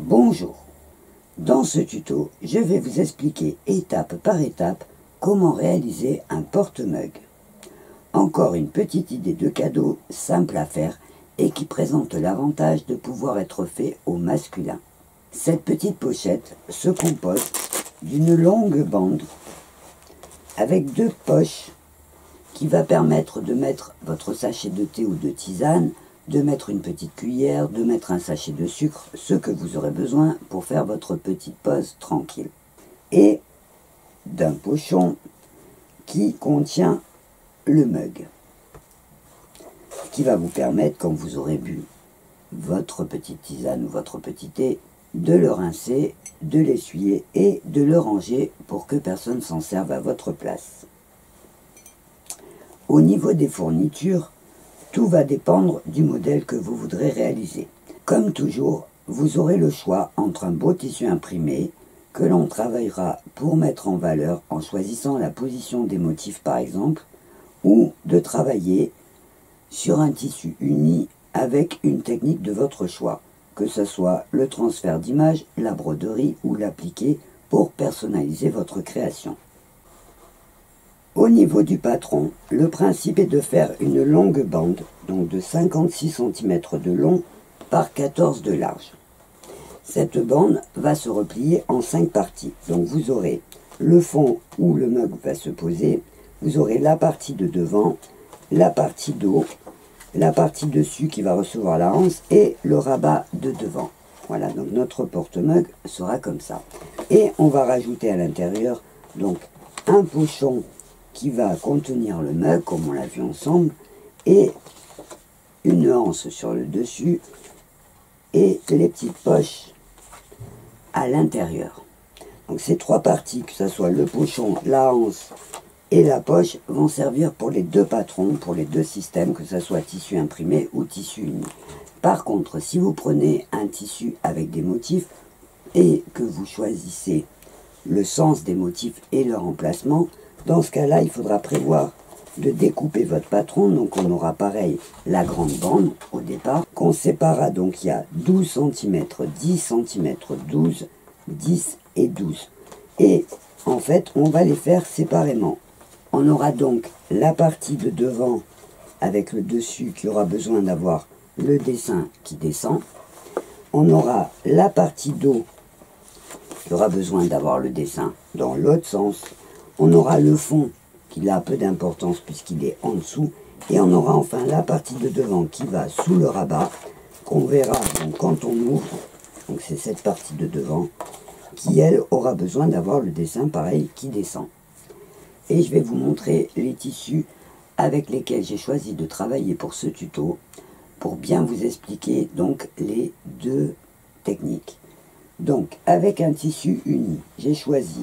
Bonjour, dans ce tuto, je vais vous expliquer étape par étape comment réaliser un porte-mug. Encore une petite idée de cadeau simple à faire et qui présente l'avantage de pouvoir être fait au masculin. Cette petite pochette se compose d'une longue bande avec deux poches qui va permettre de mettre votre sachet de thé ou de tisane, de mettre une petite cuillère, de mettre un sachet de sucre, ce que vous aurez besoin pour faire votre petite pause tranquille. Et d'un pochon qui contient le mug, qui va vous permettre, quand vous aurez bu votre petite tisane ou votre petit thé, de le rincer, de l'essuyer et de le ranger pour que personne s'en serve à votre place. Au niveau des fournitures, tout va dépendre du modèle que vous voudrez réaliser. Comme toujours, vous aurez le choix entre un beau tissu imprimé que l'on travaillera pour mettre en valeur en choisissant la position des motifs par exemple, ou de travailler sur un tissu uni avec une technique de votre choix, que ce soit le transfert d'image, la broderie ou l'appliquer pour personnaliser votre création. Au niveau du patron, le principe est de faire une longue bande, donc de 56 cm de long par 14 de large. Cette bande va se replier en 5 parties. Donc vous aurez le fond où le mug va se poser, vous aurez la partie de devant, la partie d'eau, la partie dessus qui va recevoir la hanse et le rabat de devant. Voilà, donc notre porte-mug sera comme ça. Et on va rajouter à l'intérieur donc un pochon qui va contenir le mug, comme on l'a vu ensemble, et une anse sur le dessus, et les petites poches à l'intérieur. Donc ces trois parties, que ce soit le pochon, la anse et la poche, vont servir pour les deux patrons, pour les deux systèmes, que ce soit tissu imprimé ou tissu uni. Par contre, si vous prenez un tissu avec des motifs, et que vous choisissez le sens des motifs et leur emplacement, dans ce cas-là, il faudra prévoir de découper votre patron. Donc on aura pareil la grande bande au départ, qu'on séparera. Donc il y a 12 cm, 10 cm, 12, 10 et 12. Et en fait, on va les faire séparément. On aura donc la partie de devant avec le dessus qui aura besoin d'avoir le dessin qui descend. On aura la partie dos qui aura besoin d'avoir le dessin dans l'autre sens. On aura le fond qui a un peu d'importance puisqu'il est en dessous. Et on aura enfin la partie de devant qui va sous le rabat, qu'on verra donc quand on ouvre. Donc c'est cette partie de devant qui, elle, aura besoin d'avoir le dessin pareil qui descend. Et je vais vous montrer les tissus avec lesquels j'ai choisi de travailler pour ce tuto, pour bien vous expliquer donc les deux techniques. Donc avec un tissu uni, j'ai choisi,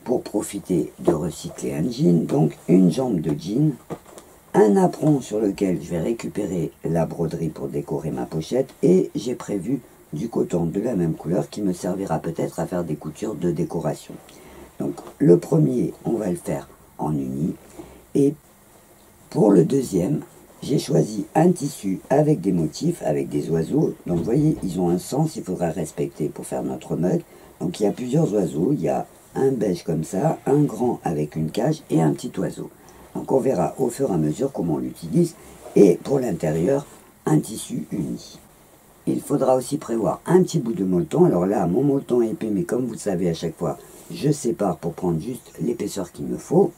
pour profiter de recycler un jean, donc une jambe de jean, un apron sur lequel je vais récupérer la broderie pour décorer ma pochette, et j'ai prévu du coton de la même couleur qui me servira peut-être à faire des coutures de décoration. Donc le premier, on va le faire en uni, et pour le deuxième, j'ai choisi un tissu avec des motifs, avec des oiseaux. Donc vous voyez, ils ont un sens, il faudra respecter pour faire notre mug. Donc il y a plusieurs oiseaux, il y a un beige comme ça, un grand avec une cage et un petit oiseau. Donc on verra au fur et à mesure comment on l'utilise. Et pour l'intérieur, un tissu uni. Il faudra aussi prévoir un petit bout de molleton. Alors là, mon molleton est épais, mais comme vous le savez à chaque fois, je sépare pour prendre juste l'épaisseur qu'il me faut.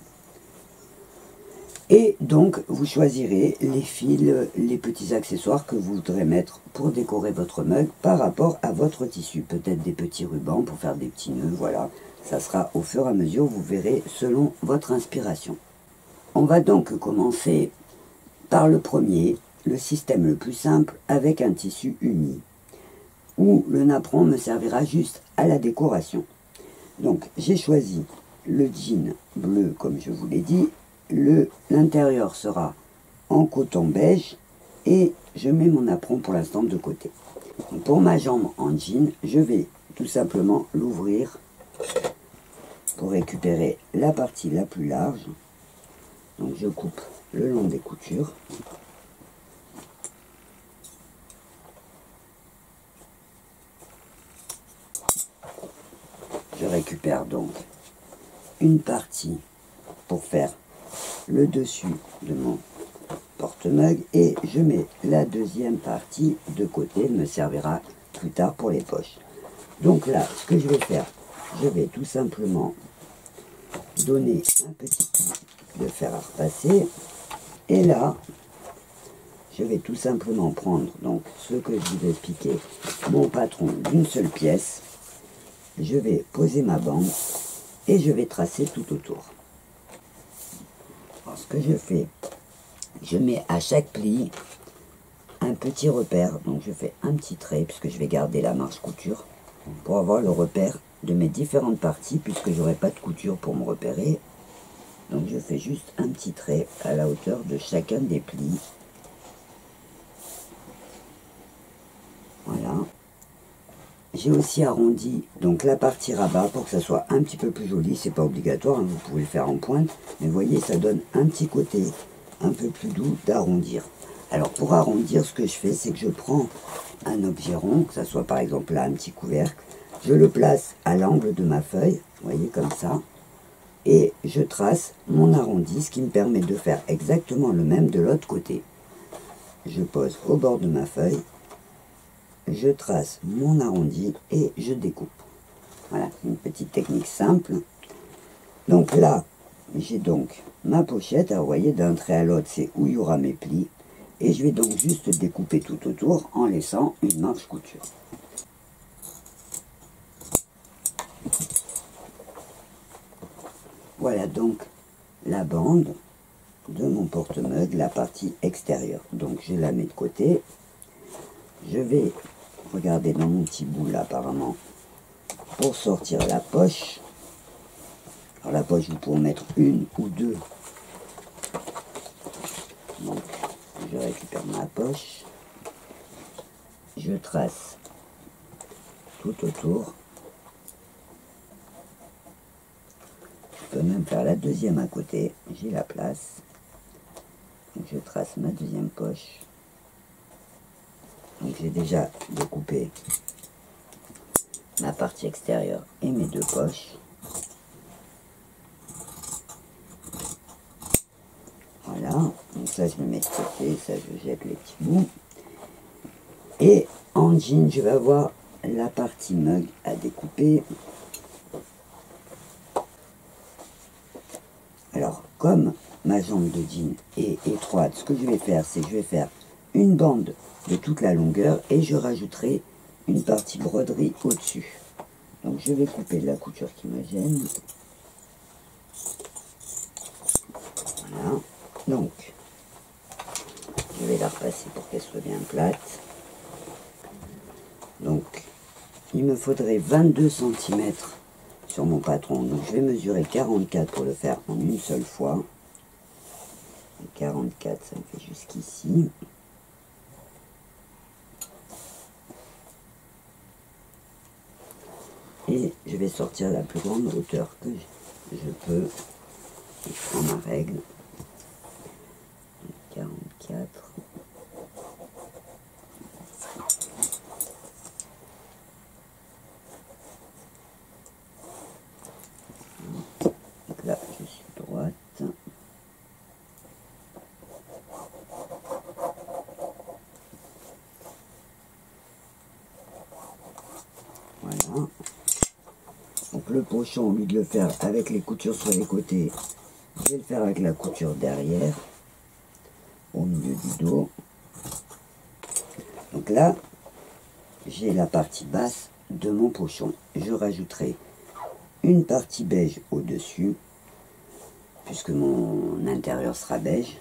Et donc, vous choisirez les fils, les petits accessoires que vous voudrez mettre pour décorer votre mug par rapport à votre tissu. Peut-être des petits rubans pour faire des petits nœuds, voilà. Ça sera au fur et à mesure, vous verrez, selon votre inspiration. On va donc commencer par le premier, le système le plus simple, avec un tissu uni, où le napperon me servira juste à la décoration. Donc, j'ai choisi le jean bleu, comme je vous l'ai dit. L'intérieur sera en coton beige et je mets mon apron pour l'instant de côté. Donc pour ma jambe en jean, je vais tout simplement l'ouvrir pour récupérer la partie la plus large. Donc je coupe le long des coutures. récupère donc une partie pour faire le dessus de mon porte-mug et je mets la deuxième partie de côté, me servira plus tard pour les poches. Donc là, ce que je vais faire, je vais tout simplement donner un petit coup de fer à repasser et là, je vais tout simplement prendre donc ce que je vous ai expliqué, mon patron d'une seule pièce, je vais poser ma bande et je vais tracer tout autour. Alors, ce que je fais, je mets à chaque pli un petit repère, donc je fais un petit trait puisque je vais garder la marge couture pour avoir le repère de mes différentes parties puisque j'aurai pas de couture pour me repérer. Donc je fais juste un petit trait à la hauteur de chacun des plis. Voilà. J'ai aussi arrondi donc la partie rabat pour que ça soit un petit peu plus joli. C'est pas obligatoire, hein, vous pouvez le faire en pointe. Mais vous voyez, ça donne un petit côté un peu plus doux d'arrondir. Alors pour arrondir, ce que je fais, c'est que je prends un objet rond, que ça soit par exemple là un petit couvercle. Je le place à l'angle de ma feuille, vous voyez comme ça. Et je trace mon arrondi, ce qui me permet de faire exactement le même de l'autre côté. Je pose au bord de ma feuille. Je trace mon arrondi et je découpe. Voilà, une petite technique simple. Donc là, j'ai donc ma pochette. Alors vous voyez, d'un trait à l'autre, c'est où il y aura mes plis. Et je vais donc juste découper tout autour en laissant une marge couture. Voilà donc la bande de mon porte-mug, la partie extérieure. Donc je la mets de côté. Je vais regarder dans mon petit bout là apparemment pour sortir la poche. Alors la poche, vous pouvez en mettre une ou deux. Donc je récupère ma poche. Je trace tout autour. Je peux même faire la deuxième à côté. J'ai la place. Donc je trace ma deuxième poche. Donc j'ai déjà découpé ma partie extérieure et mes deux poches. Voilà, donc ça je le mets de côté, ça je jette les petits bouts. Et en jean, je vais avoir la partie mug à découper. Alors, comme ma jambe de jean est étroite, ce que je vais faire, c'est que je vais faire une bande de toute la longueur et je rajouterai une partie broderie au-dessus. Donc je vais couper la couture qui me gêne. Voilà. Donc, je vais la repasser pour qu'elle soit bien plate. Donc, il me faudrait 22 cm sur mon patron. Donc je vais mesurer 44 pour le faire en une seule fois. 44, ça me fait jusqu'ici. Et je vais sortir la plus grande hauteur que je peux. Je prends ma règle. 44. Donc là, je suis droite. Voilà. Donc le pochon, au lieu de le faire avec les coutures sur les côtés, je vais le faire avec la couture derrière, au milieu du dos. Donc là, j'ai la partie basse de mon pochon. Je rajouterai une partie beige au-dessus, puisque mon intérieur sera beige.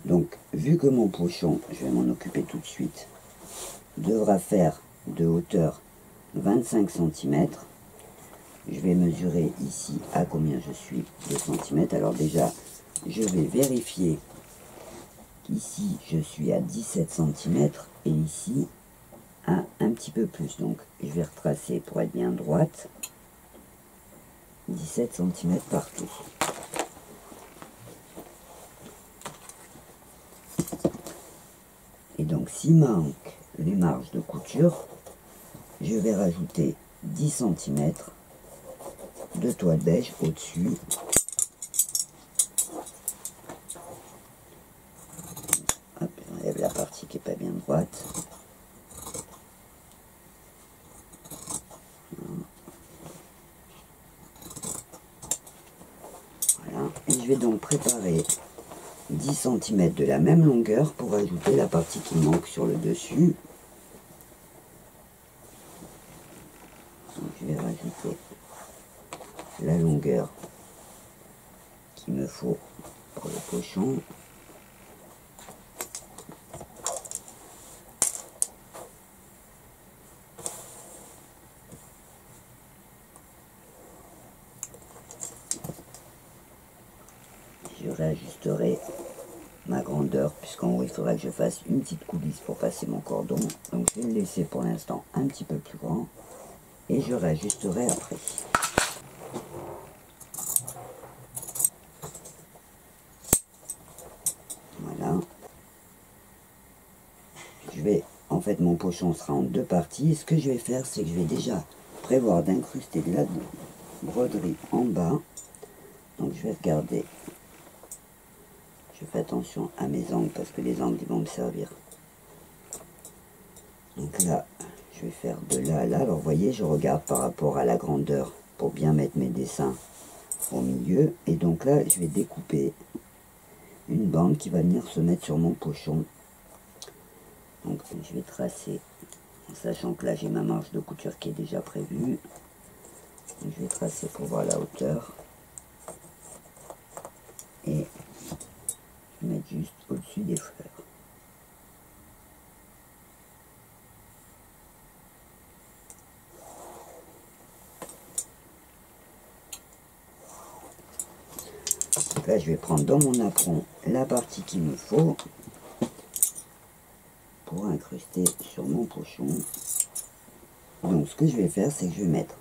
Donc, vu que mon pochon, je vais m'en occuper tout de suite, devra faire de hauteur 25 cm, je vais mesurer ici à combien je suis de centimètres. Alors déjà, je vais vérifier qu'ici, je suis à 17 cm et ici, à un petit peu plus. Donc, je vais retracer pour être bien droite. 17 cm partout. Et donc, s'il manque les marges de couture, je vais rajouter 10 cm de toile beige au-dessus. Hop, j'enlève la partie qui n'est pas bien droite. Voilà. Et je vais donc préparer 10 cm de la même longueur pour ajouter la partie qui manque sur le dessus. Donc je vais rajouter la longueur qu'il me faut pour le pochon. Je réajusterai ma grandeur, puisqu'en haut il faudra que je fasse une petite coulisse pour passer mon cordon. Donc je vais le laisser pour l'instant un petit peu plus grand et je réajusterai après. Voilà. Je vais, en fait mon pochon sera en deux parties. Ce que je vais faire, c'est que je vais déjà prévoir d'incruster de la broderie en bas. Donc je vais regarder. Je fais attention à mes angles parce que les angles ils vont me servir. Donc là, je vais faire de là à là. Alors vous voyez, je regarde par rapport à la grandeur pour bien mettre mes dessins au milieu. Et donc là, je vais découper une bande qui va venir se mettre sur mon pochon. Donc je vais tracer, en sachant que là j'ai ma marge de couture qui est déjà prévue. Donc, je vais tracer pour voir la hauteur. Et je vais mettre juste au-dessus des fleurs. Donc là, je vais prendre dans mon apron la partie qu'il me faut pour incruster sur mon pochon. Donc ce que je vais faire, c'est que je vais mettre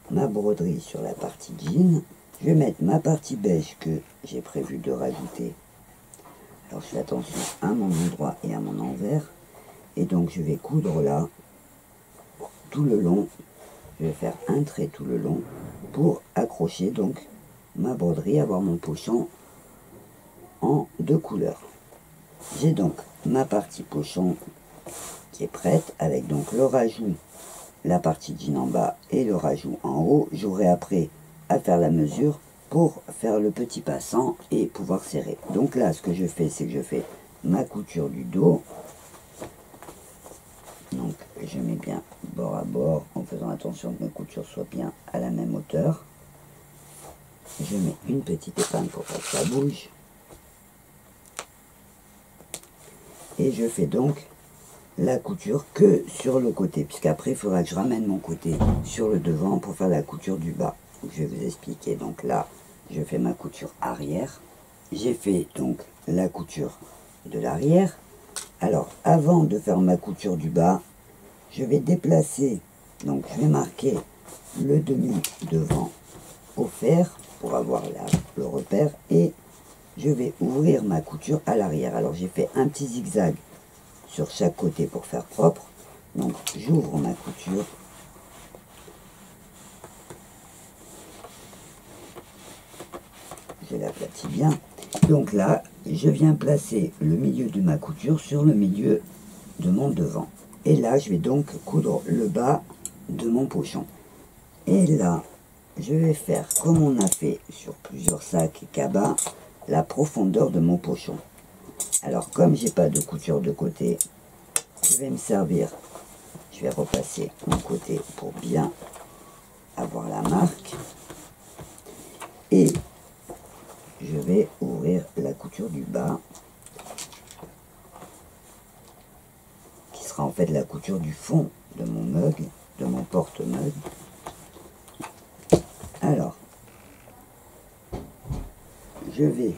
ma broderie sur la partie jean. Je vais mettre ma partie beige que j'ai prévu de rajouter. Alors je fais attention à mon endroit et à mon envers. Et donc je vais coudre là, tout le long. Je vais faire un trait tout le long pour accrocher donc ma broderie, avoir mon pochon en deux couleurs. J'ai donc ma partie pochon qui est prête, avec donc le rajout, la partie jean en bas et le rajout en haut. J'aurai après à faire la mesure pour faire le petit passant et pouvoir serrer. Donc là, ce que je fais, c'est que je fais ma couture du dos. Donc je mets bien bord à bord en faisant attention que mes coutures soient bien à la même hauteur. Je mets une petite épingle pour pas que ça bouge. Et je fais donc la couture que sur le côté, puisqu'après il faudra que je ramène mon côté sur le devant pour faire la couture du bas. Donc, je vais vous expliquer. Donc là, je fais ma couture arrière. J'ai fait donc la couture de l'arrière. Alors, avant de faire ma couture du bas, je vais déplacer, donc je vais marquer le demi devant au fer pour avoir le repère, et je vais ouvrir ma couture à l'arrière. Alors j'ai fait un petit zigzag sur chaque côté pour faire propre. Donc j'ouvre ma couture. Je l'aplatis bien. Donc là, je viens placer le milieu de ma couture sur le milieu de mon devant. Et là, je vais donc coudre le bas de mon pochon. Et là, je vais faire comme on a fait sur plusieurs sacs cabas, la profondeur de mon pochon. Alors, comme j'ai pas de couture de côté, je vais me servir, je vais repasser mon côté pour bien avoir la marque. Et je vais ouvrir la couture du bas, qui sera en fait la couture du fond de mon mug, de mon porte-mug. Alors, je vais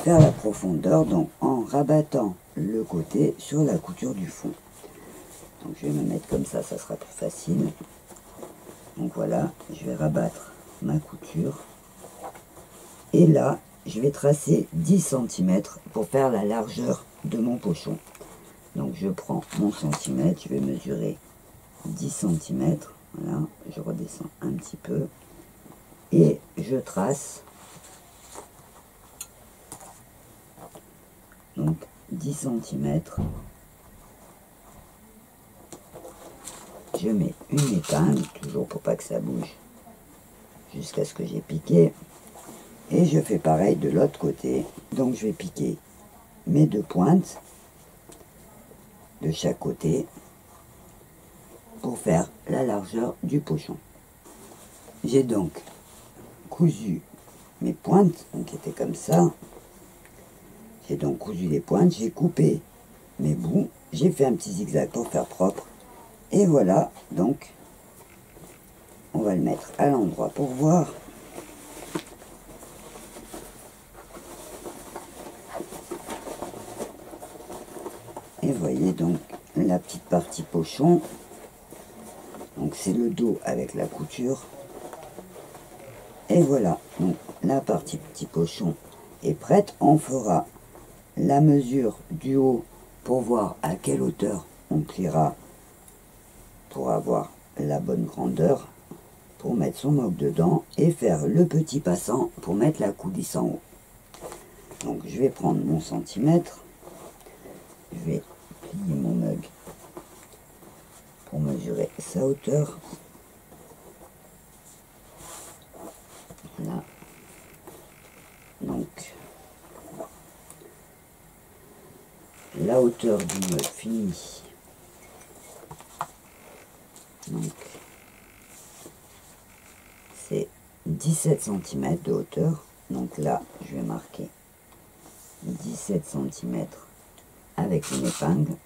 faire la profondeur donc en rabattant le côté sur la couture du fond. Donc je vais me mettre comme ça sera plus facile. Donc voilà, je vais rabattre ma couture. Et là, je vais tracer 10 cm pour faire la largeur de mon pochon. Donc je prends mon centimètre, je vais mesurer 10 cm. Voilà, je redescends un petit peu. et je trace donc 10 cm. Je mets une épingle, toujours pour pas que ça bouge, jusqu'à ce que j'ai piqué. Et je fais pareil de l'autre côté. Donc je vais piquer mes 2 pointes de chaque côté pour faire la largeur du pochon. J'ai donc cousu mes pointes, donc qui étaient comme ça. J'ai donc cousu les pointes, j'ai coupé mes bouts, j'ai fait un petit zigzag pour faire propre. Et voilà, donc on va le mettre à l'endroit pour voir. Et voyez donc la petite partie pochon. Donc c'est le dos avec la couture. Et voilà, donc la partie petit pochon est prête. On fera la mesure du haut pour voir à quelle hauteur on pliera pour avoir la bonne grandeur pour mettre son moque dedans et faire le petit passant pour mettre la coulisse en haut. Donc je vais prendre mon centimètre, je vais plier mon mug pour mesurer sa hauteur. Là, donc la hauteur du mug fini. Donc c'est 17 cm de hauteur. Donc là, je vais marquer 17 cm avec une épingle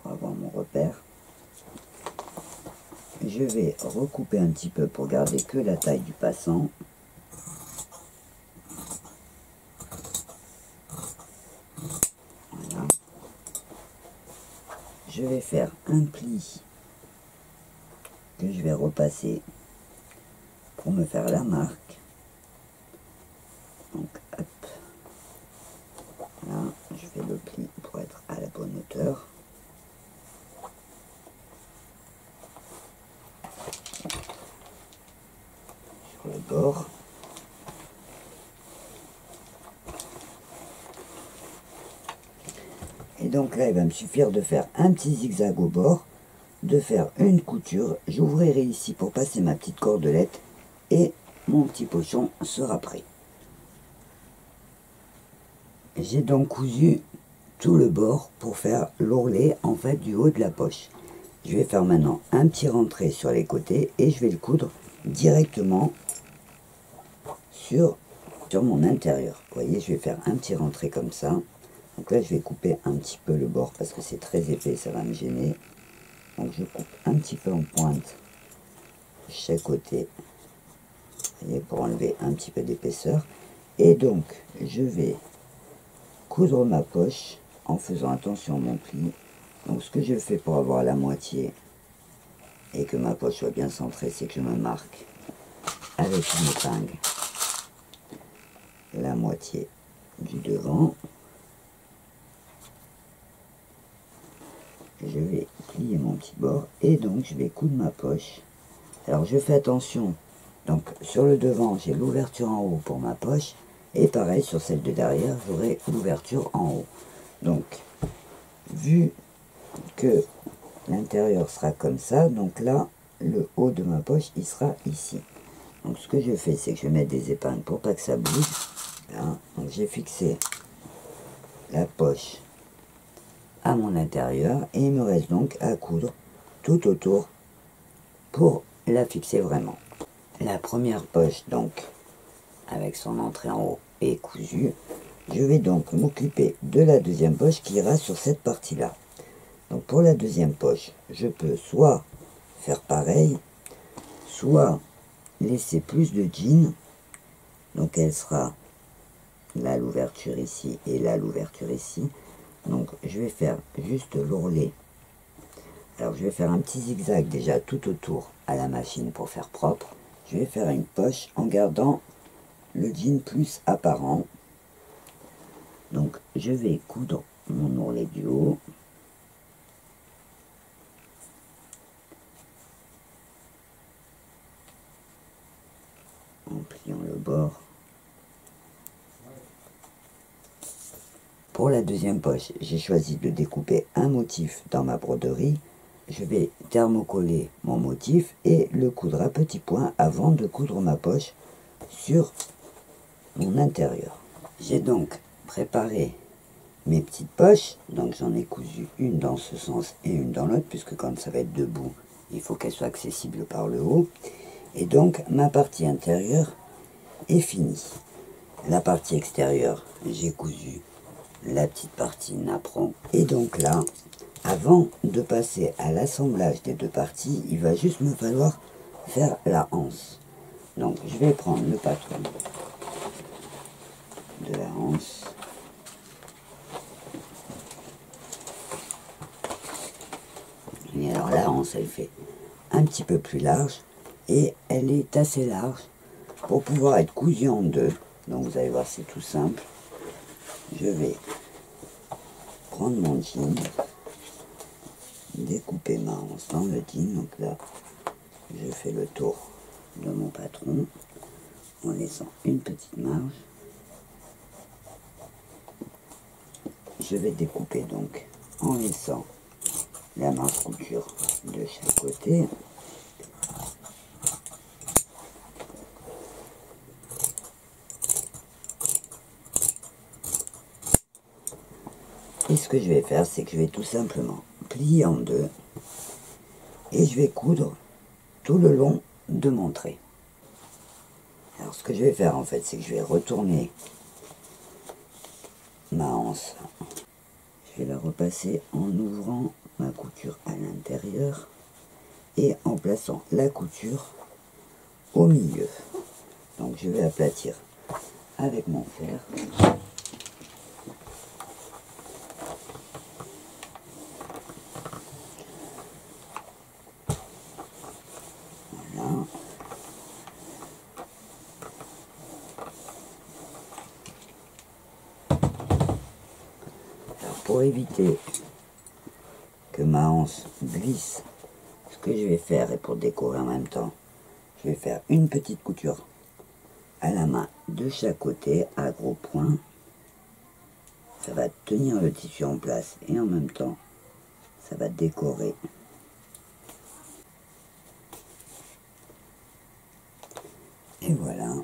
pour avoir mon repère. Je vais recouper un petit peu pour garder que la taille du passant. Voilà. Je vais faire un pli que je vais repasser pour me faire la marque. Donc hop, là je fais le pli pour être à la bonne hauteur. Sur le bord. Et donc là il va me suffire de faire un petit zigzag au bord, de faire une couture. J'ouvrirai ici pour passer ma petite cordelette et mon petit pochon sera prêt. J'ai donc cousu tout le bord pour faire l'ourlet en fait du haut de la poche. Je vais faire maintenant un petit rentré sur les côtés et je vais le coudre directement sur mon intérieur. Vous voyez, je vais faire un petit rentré comme ça. Donc là je vais couper un petit peu le bord parce que c'est très épais, ça va me gêner. Donc je coupe un petit peu en pointe de chaque côté, vous voyez, pour enlever un petit peu d'épaisseur. Et donc je vais coudre ma poche en faisant attention à mon pli. Donc ce que je fais pour avoir la moitié et que ma poche soit bien centrée, c'est que je me marque avec une épingle la moitié du devant. Je vais plier mon petit bord et donc je vais coudre ma poche. Alors je fais attention, donc sur le devant j'ai l'ouverture en haut pour ma poche et pareil sur celle de derrière j'aurai l'ouverture en haut. Donc vu que l'intérieur sera comme ça, donc là le haut de ma poche il sera ici. Donc ce que je fais c'est que je vais mettre des épingles pour pas que ça bouge. Là, donc j'ai fixé la poche à mon intérieur et il me reste donc à coudre tout autour pour la fixer vraiment. La première poche donc avec son entrée en haut est cousue. Je vais donc m'occuper de la deuxième poche qui ira sur cette partie là. Donc pour la deuxième poche je peux soit faire pareil, soit laisser plus de jean. Donc elle sera là l'ouverture ici et là l'ouverture ici. Donc je vais faire juste l'ourlet. Alors je vais faire un petit zigzag déjà tout autour à la machine pour faire propre. Je vais faire une poche en gardant le jean plus apparent. Donc je vais coudre mon ourlet du haut. la deuxième poche, j'ai choisi de découper un motif dans ma broderie. Je vais thermocoller mon motif et le coudre à petits points avant de coudre ma poche sur mon intérieur. J'ai donc préparé mes petites poches, donc j'en ai cousu une dans ce sens et une dans l'autre, puisque quand ça va être debout, il faut qu'elle soit accessible par le haut. Et donc ma partie intérieure est finie. La partie extérieure, j'ai cousu la petite partie napperon. Et donc là, avant de passer à l'assemblage des deux parties, il va juste me falloir faire la anse. Donc je vais prendre le patron de la anse. Et alors la anse, elle fait un petit peu plus large et elle est assez large pour pouvoir être cousue en deux. Donc vous allez voir, c'est tout simple. Je vais prendre mon jean, découper ma anse dans le jean. Donc là, je fais le tour de mon patron en laissant une petite marge. Je vais découper donc en laissant la marge couture de chaque côté. Et ce que je vais faire, c'est que je vais tout simplement plier en deux et je vais coudre tout le long de mon trait. Alors ce que je vais faire en fait, c'est que je vais retourner ma anse. Je vais la repasser en ouvrant ma couture à l'intérieur et en plaçant la couture au milieu. Donc je vais aplatir avec mon fer. Voilà. Alors pour éviter que ma anse glisse, ce que je vais faire, et pour décorer en même temps, je vais faire une petite couture à la main de chaque côté à gros points. Ça va tenir le tissu en place et en même temps ça va décorer. Et voilà.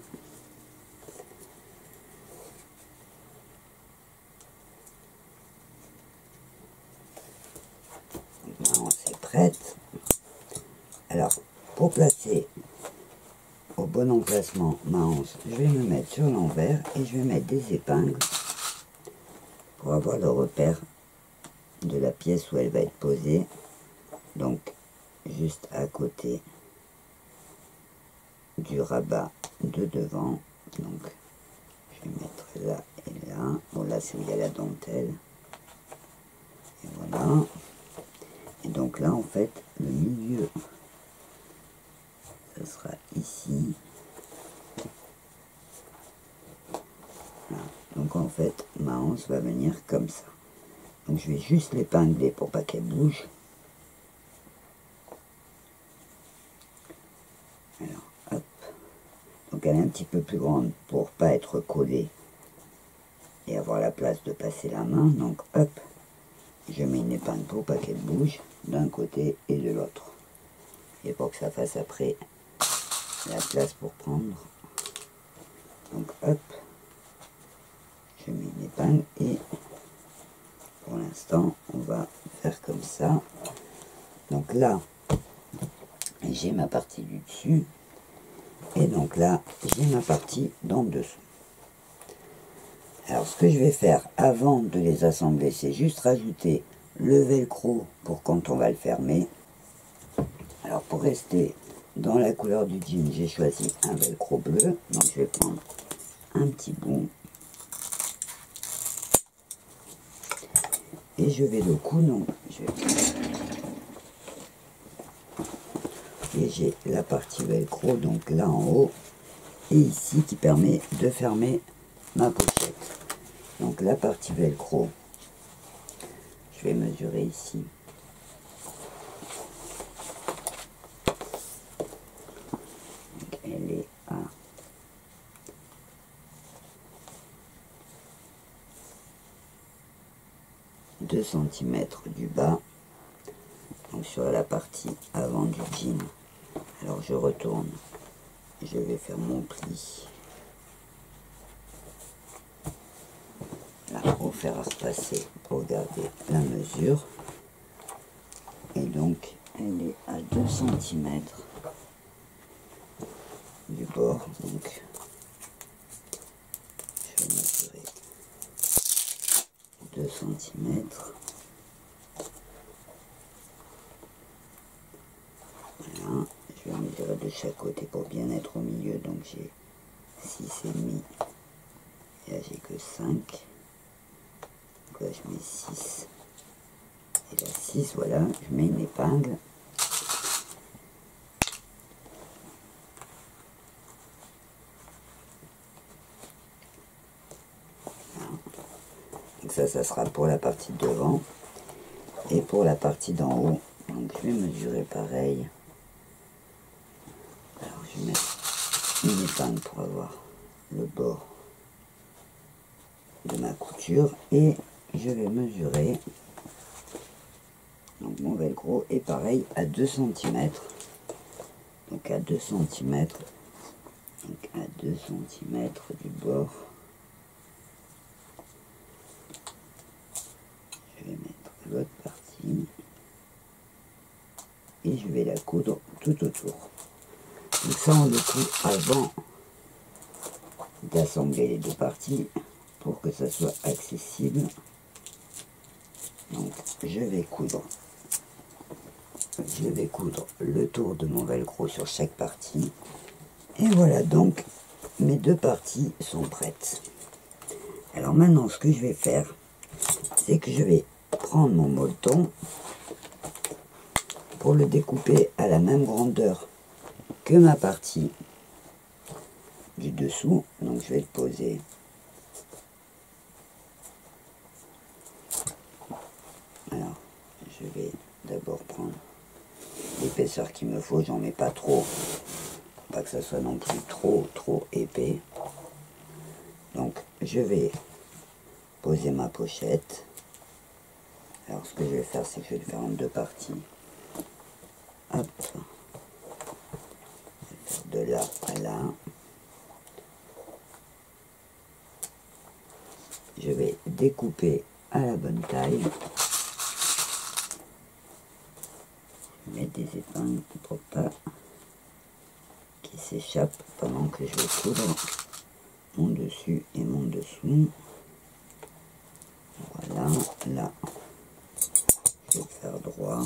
Maintenant c'est prête. Alors pour placer au bon emplacement ma anse, je vais me mettre sur l'envers et je vais mettre des épingles pour avoir le repère de la pièce où elle va être posée. Donc juste à côté du rabat de devant. Donc je vais mettre là et là. Bon, là c'est où il y a la dentelle. Et voilà. Et donc là en fait le milieu, ce sera ici. Voilà. Donc en fait ma anse va venir comme ça. Donc je vais juste l'épingler pour pas qu'elle bouge. Alors hop. Donc elle est un petit peu plus grande pour pas être collée et avoir la place de passer la main. Donc hop, je mets une épingle pour pas qu'elle bouge d'un côté et de l'autre. Et pour que ça fasse après la place pour prendre. Donc hop, je mets une épingle et pour l'instant on va faire comme ça. Donc là j'ai ma partie du dessus et donc là j'ai ma partie d'en dessous. Alors ce que je vais faire avant de les assembler, c'est juste rajouter le velcro pour quand on va le fermer. Alors pour rester dans la couleur du jean, j'ai choisi un velcro bleu. Donc je vais prendre un petit bout et je vais le coudre. Et j'ai la partie velcro donc là en haut et ici qui permet de fermer ma pochette. Donc la partie velcro, je vais mesurer ici. Donc elle est à 2 cm du bas, donc sur la partie avant du jean. Alors je retourne, je vais faire mon pli là au fer à repasser pour garder la mesure, et donc elle est à 2 cm du bord, donc je vais mesurer 2 cm. Voilà, je vais mesurer de chaque côté pour bien être au milieu, donc j'ai 6,5 et là j'ai que 5, donc là je mets 6 et là 6, voilà, je mets une épingle. Donc ça sera pour la partie de devant. Et pour la partie d'en haut, donc je vais mesurer pareil. Alors je vais mettre une épingle pour avoir le bord de ma couture, et je vais mesurer donc mon velcro est pareil à 2 cm. Donc à 2 cm, donc à 2 cm du bord. Je vais mettre l'autre partie et je vais la coudre tout autour. Donc ça on le coud avant d'assembler les deux parties pour que ça soit accessible. Donc je vais coudre le tour de mon velcro sur chaque partie, et voilà, donc mes deux parties sont prêtes. Alors maintenant ce que je vais faire, c'est que je vais prendre mon molleton pour le découper à la même grandeur que ma partie du dessous. Donc je vais le poser alors je vais d'abord prendre l'épaisseur qu'il me faut, j'en mets pas trop, pas que ça soit non plus trop épais. Donc je vais poser ma pochette. Alors ce que je vais faire, c'est que je vais le faire en deux parties. Hop, je vais faire de là à là. Je vais découper à la bonne taille. Je vais mettre des épingles pour pas qu'il s'échappe pendant que je vais coudre mon dessus et mon dessous. Voilà, là, je vais faire droit.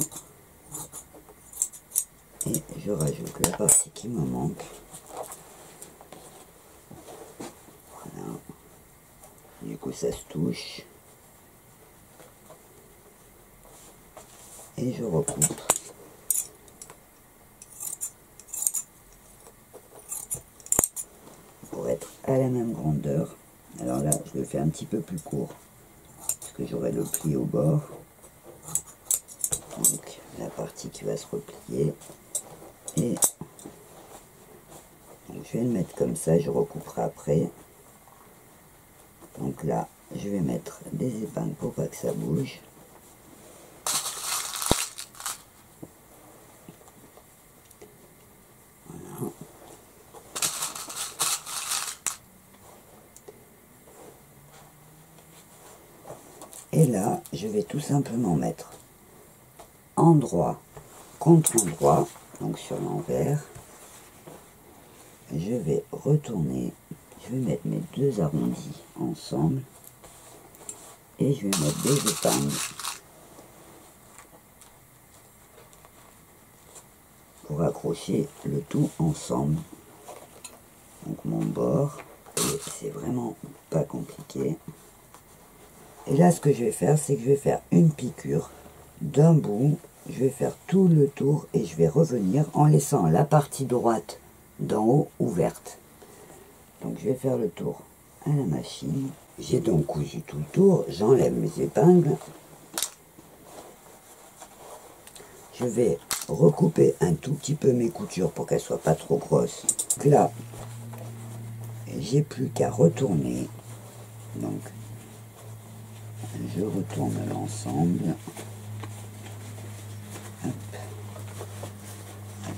Et je rajoute la partie qui me manque. Voilà. Du coup, ça se touche. Et je recoupe. Pour être à la même grandeur. Alors là, je le fais un petit peu plus court, parce que j'aurai le pli au bord. Donc, la partie qui va se replier. Et donc, je vais le mettre comme ça, je recouperai après. Donc là, je vais mettre des épingles pour pas que ça bouge. Voilà. Et là, je vais tout simplement mettre endroit contre endroit, donc sur l'envers. Je vais retourner, je vais mettre mes deux arrondis ensemble et je vais mettre des épingles pour accrocher le tout ensemble. Donc mon bord, c'est vraiment pas compliqué. Et là, ce que je vais faire, c'est que je vais faire une piqûre d'un bout. Je vais faire tout le tour et je vais revenir en laissant la partie droite d'en haut ouverte. Donc je vais faire le tour à la machine. J'ai donc cousu tout le tour. J'enlève mes épingles. Je vais recouper un tout petit peu mes coutures pour qu'elles ne soient pas trop grosses. Donc là, j'ai plus qu'à retourner. Donc je retourne l'ensemble. Hop, hop,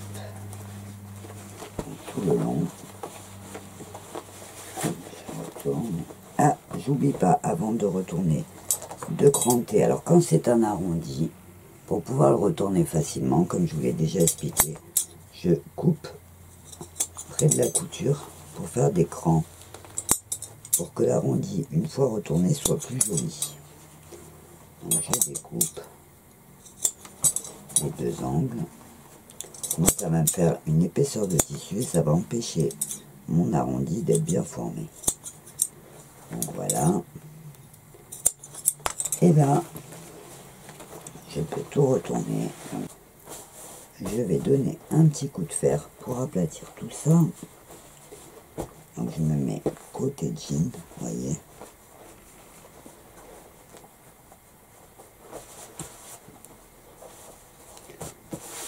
tout le long. Hop, je retourne. Ah, j'oublie pas, avant de retourner, de cranter. Alors quand c'est un arrondi, pour pouvoir le retourner facilement, comme je vous l'ai déjà expliqué, je coupe près de la couture pour faire des crans, pour que l'arrondi, une fois retourné, soit plus joli. Donc je découpe les deux angles. Moi, ça va me faire une épaisseur de tissu et ça va empêcher mon arrondi d'être bien formé. Donc voilà. Et là, je peux tout retourner. Je vais donner un petit coup de fer pour aplatir tout ça. Donc je me mets côté jean, vous voyez.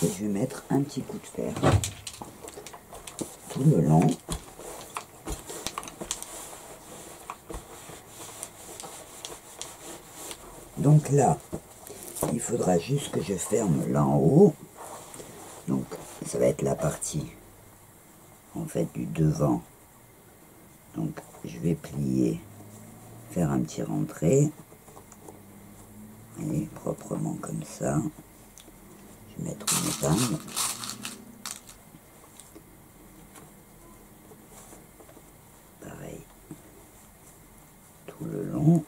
Et je vais mettre un petit coup de fer tout le long. Donc là, il faudra juste que je ferme là en haut. Donc ça va être la partie en fait du devant. Donc je vais plier, faire un petit rentré. Et proprement comme ça. Je vais mettre une épingle. Pareil, tout le long.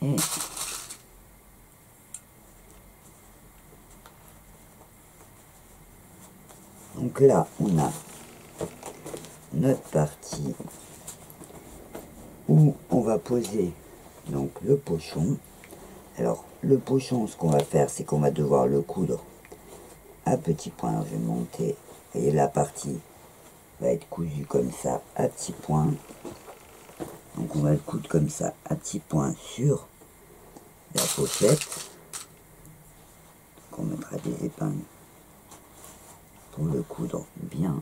Et donc là, on a notre partie où on va poser donc le pochon. Alors le pochon, ce qu'on va faire, c'est qu'on va devoir le coudre à petits points. Alors, je vais monter, vous voyez, la partie va être cousue comme ça à petits points. Donc on va le coudre comme ça à petits points sur la pochette. Donc on mettra des épingles pour le coudre bien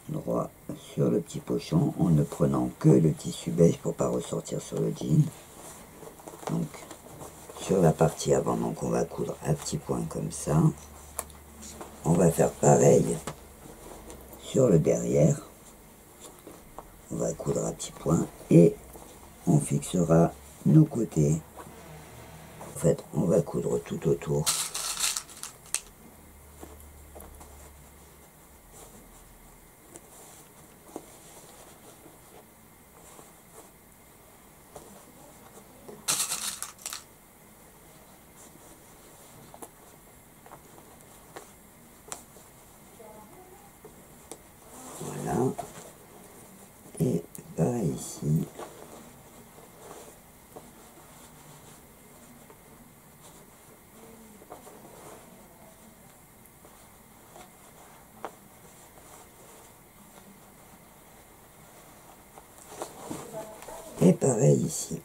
droit sur le petit pochon, en ne prenant que le tissu beige pour pas ressortir sur le jean. Donc sur la partie avant, donc on va coudre à petits points comme ça. On va faire pareil sur le derrière. On va coudre à petits points et on fixera nos côtés. En fait, on va coudre tout autour. Voilà. Et pareil ici. Et pareil ici.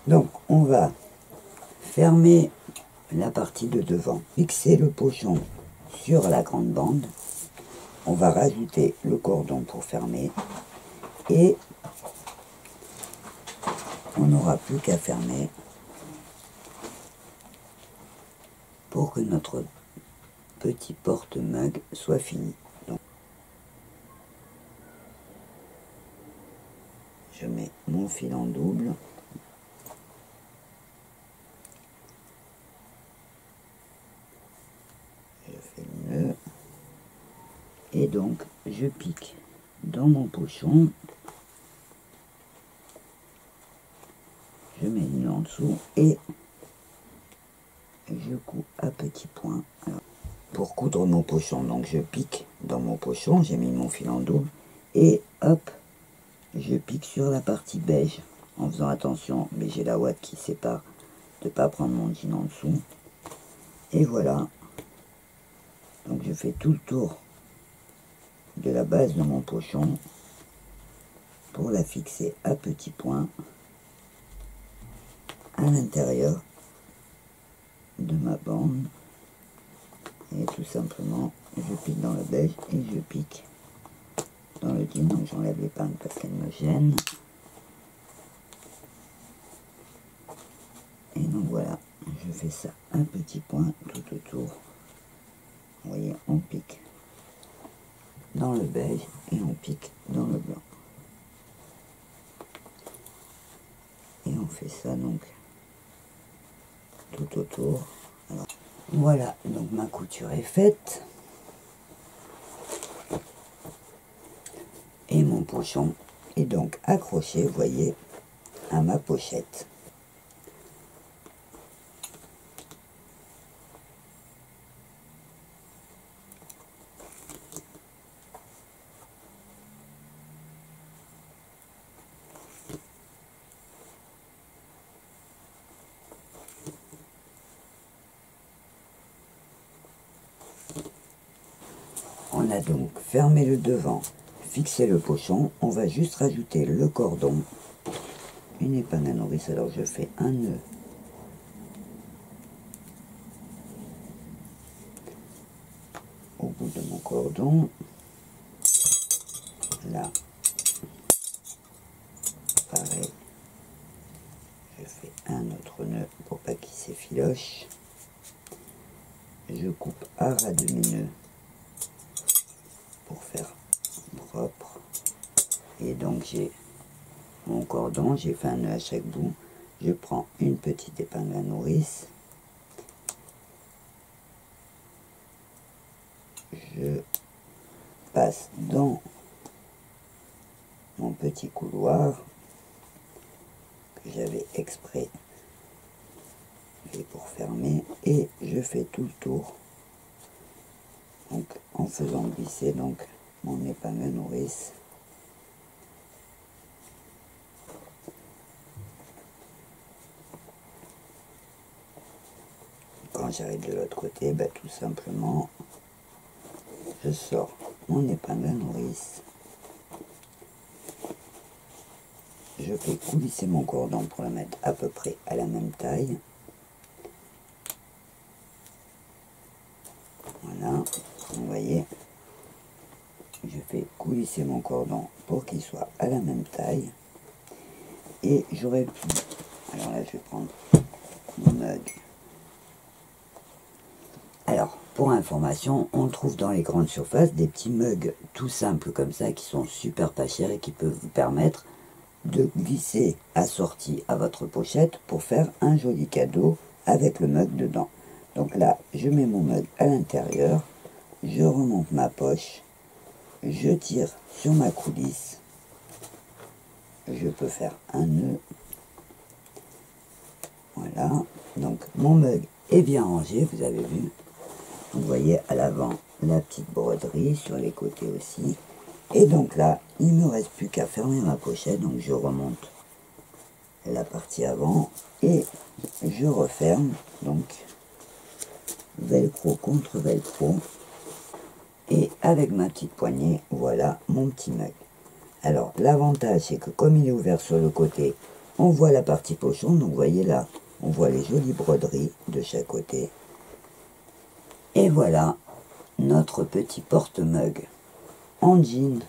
Donc on va fermer la partie de devant, fixer le pochon sur la grande bande. On va rajouter le cordon pour fermer et on n'aura plus qu'à fermer pour que notre petit porte-mug soit fini. Donc, je mets mon fil en double. Je fais le nœud. Et donc, je pique dans mon pochon. Je mets le nœud en dessous et je couds à petits points. Alors, pour coudre mon pochon, donc je pique dans mon pochon, j'ai mis mon fil en double et hop, je pique sur la partie beige en faisant attention, mais j'ai la ouate qui sépare de ne pas prendre mon jean en dessous. Et voilà, Donc je fais tout le tour de la base de mon pochon pour la fixer à petits points à l'intérieur de ma bande. Et tout simplement, je pique dans le beige et je pique dans le jean. Donc j'enlève l'épingle parce qu'elle me gêne. Et donc voilà, je fais ça un petit point tout autour. Vous voyez, on pique dans le beige et on pique dans le blanc. Et on fait ça donc tout autour. Alors, voilà, donc ma couture est faite. Et mon pochon est donc accroché, vous voyez, à ma pochette. On a donc fermé le devant, fixé le pochon. On va juste rajouter le cordon, une épingle à nourrice. Alors je fais un nœud au bout de mon cordon. Là, pareil, je fais un autre nœud pour pas qu'il s'effiloche. Je coupe à ras de mes nœuds pour faire propre. Et donc j'ai mon cordon, j'ai fait un nœud à chaque bout. Je prends une petite épingle à nourrice. Je passe dans mon petit couloir que j'avais exprès fait pour fermer et je fais tout le tour, donc en faisant glisser donc mon épingle à nourrice quand j'arrive de l'autre côté. Bah, tout simplement je sors mon épingle à nourrice, je fais coulisser mon cordon pour le mettre à peu près à la même taille. Voilà, vous voyez, je fais coulisser mon cordon pour qu'il soit à la même taille. Et j'aurais pu, alors là je vais prendre mon mug. Alors, pour information, on trouve dans les grandes surfaces des petits mugs tout simples comme ça qui sont super pas chers et qui peuvent vous permettre de glisser assorti à votre pochette pour faire un joli cadeau avec le mug dedans. Donc là, je mets mon mug à l'intérieur, je remonte ma poche, je tire sur ma coulisse, je peux faire un nœud. Voilà, donc mon mug est bien rangé, vous avez vu. Vous voyez à l'avant la petite broderie, sur les côtés aussi. Et donc là, il ne me reste plus qu'à fermer ma pochette. Donc je remonte la partie avant et je referme. Donc velcro contre velcro. Et avec ma petite poignée, voilà mon petit mug. Alors l'avantage c'est que comme il est ouvert sur le côté, on voit la partie pochon. Donc vous voyez là, on voit les jolies broderies de chaque côté. Et voilà notre petit porte-mug en jean,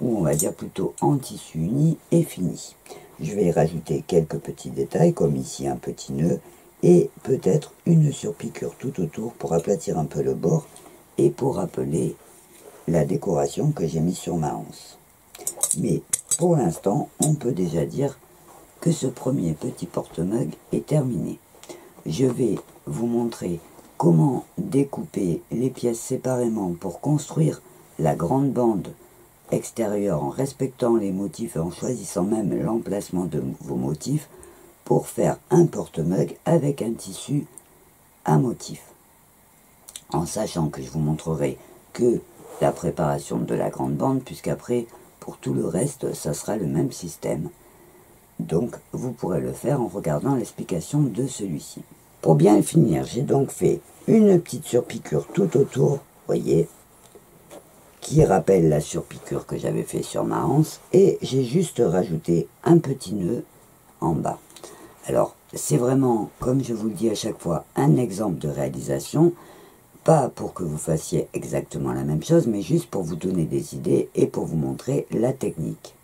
ou on va dire plutôt en tissu uni, est fini. Je vais y rajouter quelques petits détails, comme ici un petit nœud, et peut-être une surpiqûre tout autour pour aplatir un peu le bord, et pour rappeler la décoration que j'ai mise sur ma anse. Mais pour l'instant, on peut déjà dire que ce premier petit porte-mug est terminé. Je vais vous montrer comment découper les pièces séparément pour construire la grande bande extérieure en respectant les motifs et en choisissant même l'emplacement de vos motifs pour faire un porte-mug avec un tissu à motif. En sachant que je vous montrerai que la préparation de la grande bande, puisqu'après pour tout le reste ça sera le même système. Donc vous pourrez le faire en regardant l'explication de celui-ci. Pour bien le finir, j'ai donc fait une petite surpiqûre tout autour, voyez, qui rappelle la surpiqûre que j'avais fait sur ma anse, et j'ai juste rajouté un petit nœud en bas. Alors, c'est vraiment, comme je vous le dis à chaque fois, un exemple de réalisation, pas pour que vous fassiez exactement la même chose, mais juste pour vous donner des idées et pour vous montrer la technique.